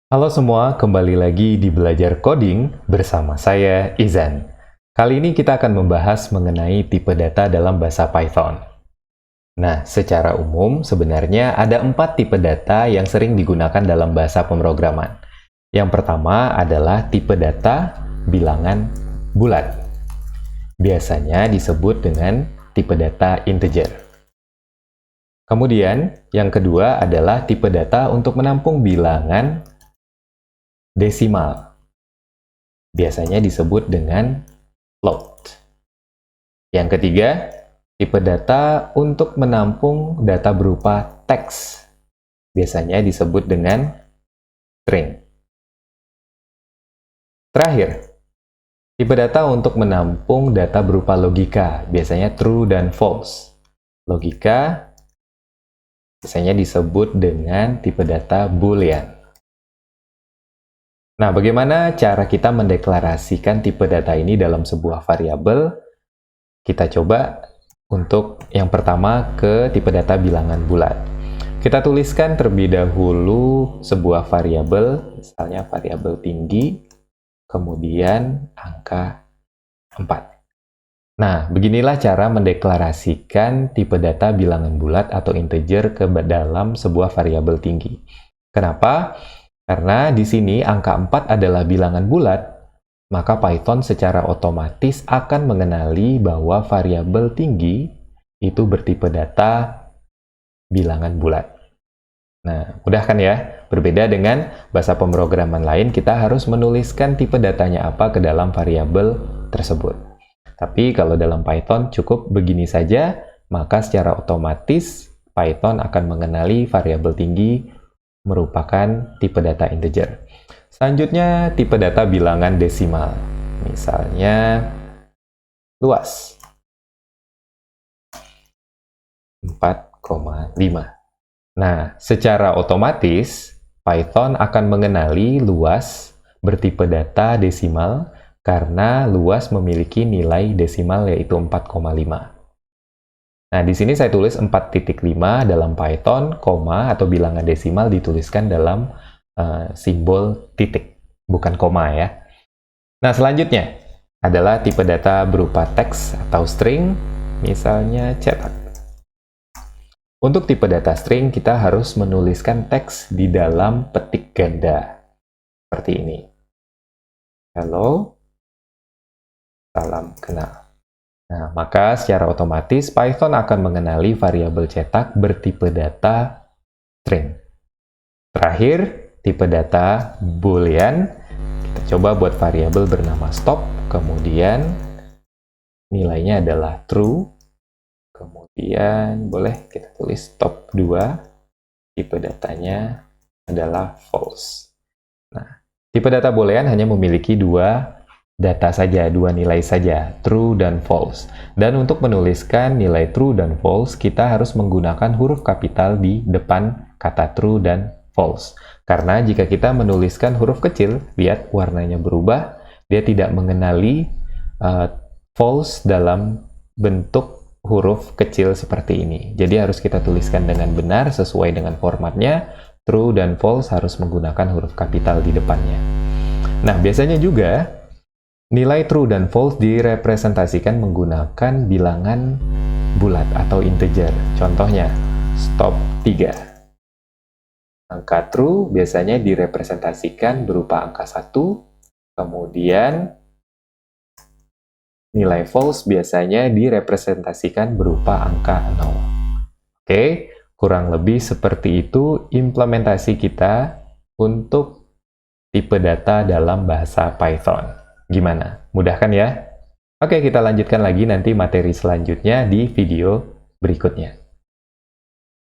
Halo semua, kembali lagi di Belajar Coding bersama saya, Izan. Kali ini kita akan membahas mengenai tipe data dalam bahasa Python. Nah, secara umum sebenarnya ada 4 tipe data yang sering digunakan dalam bahasa pemrograman. Yang pertama adalah tipe data bilangan bulat. Biasanya disebut dengan tipe data integer. Kemudian, yang kedua adalah tipe data untuk menampung bilangan desimal. Biasanya disebut dengan float. Yang ketiga, tipe data untuk menampung data berupa teks. Biasanya disebut dengan string. Terakhir, tipe data untuk menampung data berupa logika. Biasanya true dan false. Logika biasanya disebut dengan tipe data boolean. Nah, bagaimana cara kita mendeklarasikan tipe data ini dalam sebuah variabel? Kita coba untuk yang pertama ke tipe data bilangan bulat. Kita tuliskan terlebih dahulu sebuah variabel, misalnya variabel tinggi, kemudian angka 4. Nah, beginilah cara mendeklarasikan tipe data bilangan bulat atau integer ke dalam sebuah variabel tinggi. Kenapa? Karena di sini angka 4 adalah bilangan bulat, maka Python secara otomatis akan mengenali bahwa variabel tinggi itu bertipe data bilangan bulat. Nah, mudah kan ya? Berbeda dengan bahasa pemrograman lain, kita harus menuliskan tipe datanya apa ke dalam variabel tersebut. Tapi kalau dalam Python cukup begini saja, maka secara otomatis Python akan mengenali variabel tinggi merupakan tipe data integer. Selanjutnya, tipe data bilangan desimal. Misalnya, luas. 4,5. Nah, secara otomatis, Python akan mengenali luas bertipe data desimal karena luas memiliki nilai desimal yaitu 4,5. Nah, di sini saya tulis 4,5 dalam Python, koma atau bilangan desimal dituliskan dalam simbol titik, bukan koma ya. Nah, selanjutnya adalah tipe data berupa teks atau string, misalnya cetak. Untuk tipe data string, kita harus menuliskan teks di dalam petik ganda. Seperti ini. Hello, salam kenal. Nah, maka secara otomatis Python akan mengenali variabel cetak bertipe data string. Terakhir, tipe data boolean. Kita coba buat variabel bernama stop, kemudian nilainya adalah true. Kemudian boleh kita tulis stop 2, tipe datanya adalah false. Nah, tipe data boolean hanya memiliki 2 data saja, 2 nilai saja, true dan false. Dan untuk menuliskan nilai true dan false, kita harus menggunakan huruf kapital di depan kata true dan false. Karena jika kita menuliskan huruf kecil, lihat warnanya berubah, dia tidak mengenali false dalam bentuk huruf kecil seperti ini. Jadi harus kita tuliskan dengan benar sesuai dengan formatnya. True dan false harus menggunakan huruf kapital di depannya. Nah, biasanya juga nilai true dan false direpresentasikan menggunakan bilangan bulat atau integer. Contohnya, stop 3. Angka true biasanya direpresentasikan berupa angka 1, kemudian nilai false biasanya direpresentasikan berupa angka 0. Oke, kurang lebih seperti itu implementasi kita untuk tipe data dalam bahasa Python. Gimana? Mudah kan ya? Oke, kita lanjutkan lagi nanti materi selanjutnya di video berikutnya.